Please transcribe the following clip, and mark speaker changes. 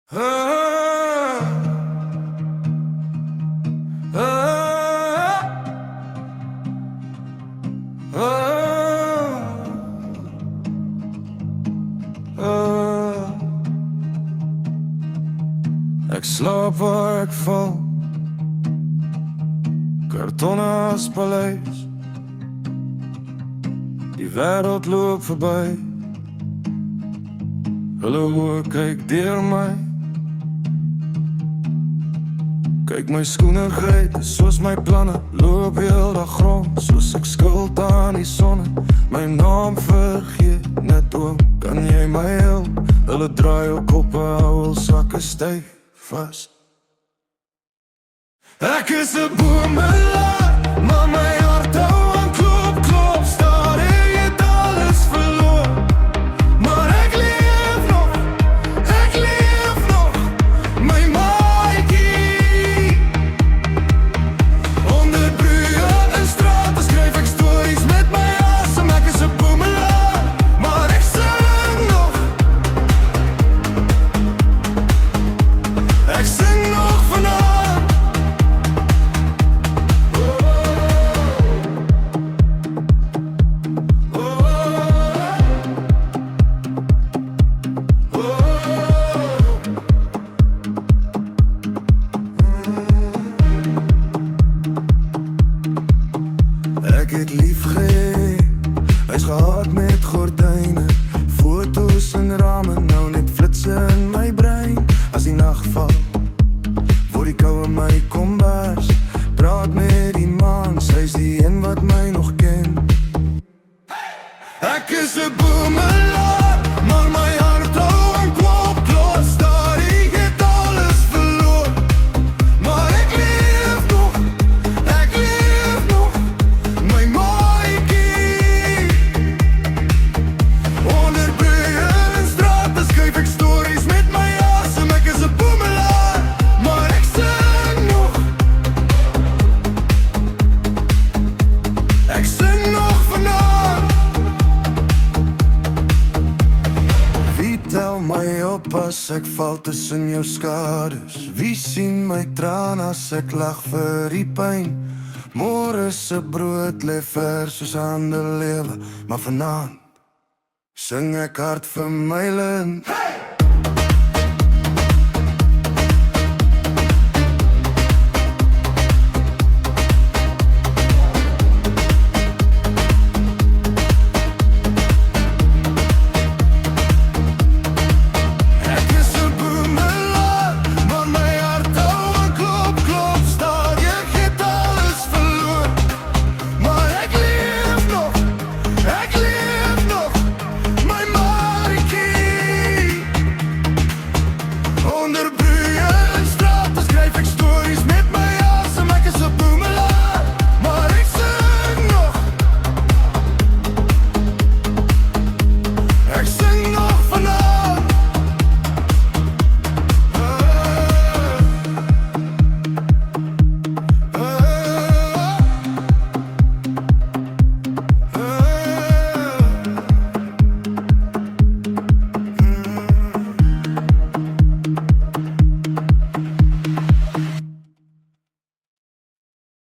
Speaker 1: Ek slaap waar ek val, kartonne as paleis. Die wêreld loop verby, hulle oë kyk deur my. Kyk my skoene gryt, soos my planne, loop heel dag rond, soos ek skuld aan die sonne. My naam vergeet, net oom, kan jy my help? Hulle draai op koppe, hou hul sakke styf vas. Ek is 'n boemelaar, maar my hart hou aan klop, klop, staar, ek het alles verloor. Maar ek leef nog, my maatjie. Onder brûe en strate skryf ek stories met my asem. Ek is 'n boemelaar, maar ek sing nog. Ek sing nog vanaand. Ek het lief gehad, hy's gehad met gordyne, foto's en ramen, nou net flitse in my brein. As die nag val, word die kou in my kombers, praat met die maan, sy's die een wat my nog ken. Ek is 'n boemelaar, maar my hart hou aan klop, klop, staar, ek het alles verloor. Maar ek leef nog, my maatjie. Onder brûe en strate skryf ek stories met my asem. Ek is 'n boemelaar, maar ek sing nog. Ek sing nog vanaand. Wie tel my op as ek val tussen jou skades? Wie sien my traan as ek lag vir die pyn? Môre se brood lê ver soos ander lewe, maar vanaand sing ek hard vir my lint.